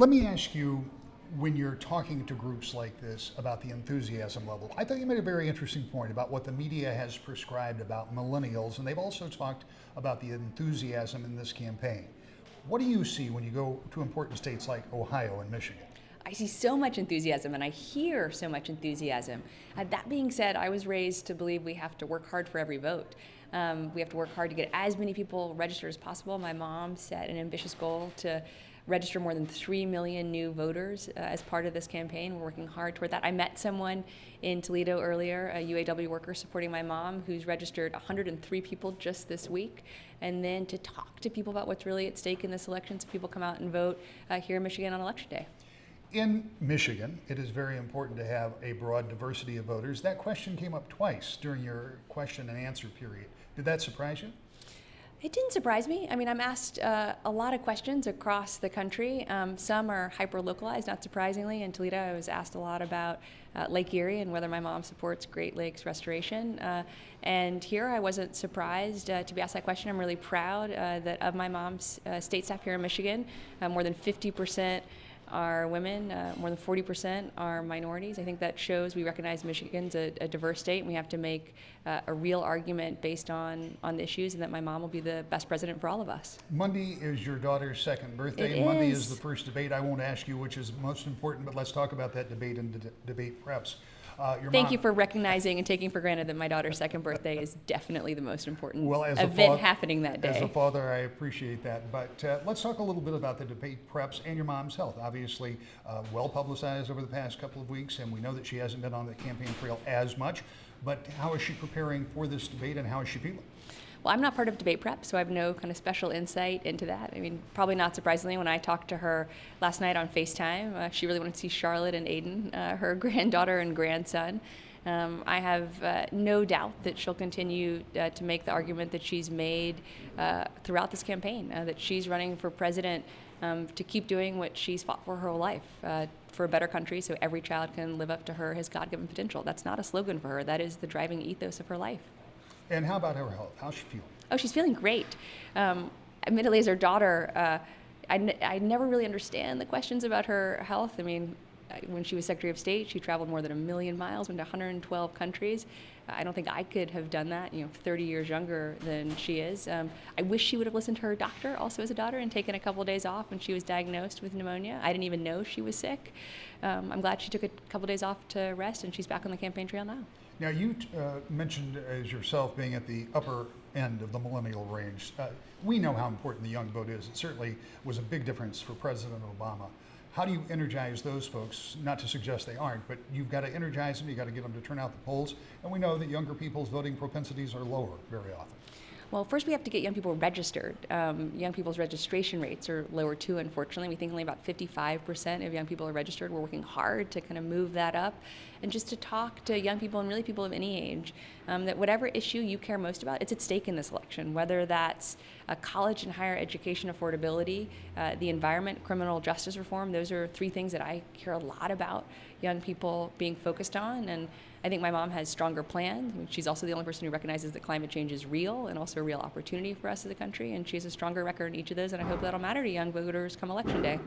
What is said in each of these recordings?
Let me ask you, when you're talking to groups like this about the enthusiasm level, I thought you made a very interesting point about what the media has prescribed about millennials, and they've also talked about the enthusiasm in this campaign. What do you see when you go to important states like Ohio and Michigan? I see so much enthusiasm and I hear so much enthusiasm. That being said, I was raised to believe we have to work hard for every vote. We have to work hard to get as many people registered as possible. My mom set an ambitious goal to register more than 3 million new voters as part of this campaign. We're working hard toward that. I met someone in Toledo earlier, a UAW worker supporting my mom, who's registered 103 people just this week. And then to talk to people about what's really at stake in this election so people come out and vote here in Michigan on Election Day. In Michigan, it is very important to have a broad diversity of voters. That question came up twice during your question and answer period. Did that surprise you? It didn't surprise me. I mean, I'm asked a lot of questions across the country. Some are hyper-localized, not surprisingly. In Toledo, I was asked a lot about Lake Erie and whether my mom supports Great Lakes restoration. And here I wasn't surprised to be asked that question. I'm really proud that of my mom's state staff here in Michigan, more than 50% are women, more than 40% are minorities. I think that shows we recognize Michigan's a diverse state, and we have to make a real argument based on the issues, and that my mom will be the best president for all of us. Monday is your daughter's second birthday. It Monday is. is the first debate. I won't ask you which is most important, but let's talk about that debate and debate preps. Thank you for recognizing and taking for granted that my daughter's second birthday is definitely the most important event happening that day. As a father, I appreciate that. But let's talk a little bit about the debate preps and your mom's health. Obviously, well publicized over the past couple of weeks, and we know that she hasn't been on the campaign trail as much. But how is she preparing for this debate, and how is she feeling? Well, I'm not part of debate prep, so I have no kind of special insight into that. I mean, probably not surprisingly, when I talked to her last night on FaceTime, she really wanted to see Charlotte and Aiden, her granddaughter and grandson. I have no doubt that she'll continue to make the argument that she's made throughout this campaign, that she's running for president to keep doing what she's fought for her whole life, for a better country so every child can live up to his God-given potential. That's not a slogan for her. That is the driving ethos of her life. And how about her health? How's she feeling? Oh, she's feeling great. Admittedly, as her daughter, I never really understand the questions about her health. I mean, when she was Secretary of State, she traveled more than 1 million miles, went to 112 countries. I don't think I could have done that, 30 years younger than she is. I wish she would have listened to her doctor, also as a daughter, and taken a couple days off when she was diagnosed with pneumonia. I didn't even know she was sick. I'm glad she took a couple days off to rest, and she's back on the campaign trail now. Now, you mentioned as yourself being at the upper end of the millennial range. We know how important the young vote is. It certainly was a big difference for President Obama. How do you energize those folks? Not to suggest they aren't, but you've got to energize them, you've got to get them to turn out the polls. And we know that younger people's voting propensities are lower very often. Well, first we have to get young people registered. Young people's registration rates are lower too, unfortunately. We think only about 55% of young people are registered. We're working hard to kind of move that up. And just to talk to young people and really people of any age, that whatever issue you care most about, it's at stake in this election, whether that's college and higher education affordability, the environment, criminal justice reform. Those are 3 things that I care a lot about young people being focused on. And I think my mom has stronger plans. I mean, she's also the only person who recognizes that climate change is real and also a real opportunity for us as a country. And she has a stronger record in each of those, and I hope that'll matter to young voters come Election Day.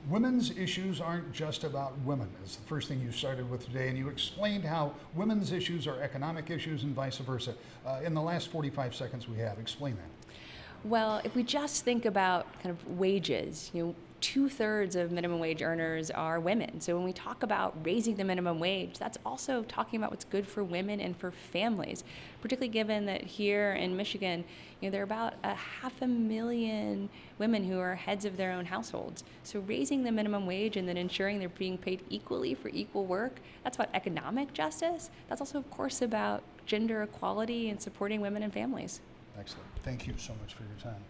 Women's issues aren't just about women. It's the first thing you started with today, and you explained how women's issues are economic issues and vice versa. In the last 45 seconds we have, explain that. Well, if we just think about kind of wages, 2/3 of minimum wage earners are women. So when we talk about raising the minimum wage, that's also talking about what's good for women and for families, particularly given that here in Michigan, there are about 500,000 women who are heads of their own households. So raising the minimum wage and then ensuring they're being paid equally for equal work, that's about economic justice. That's also, of course, about gender equality and supporting women and families. Excellent. Thank you so much for your time.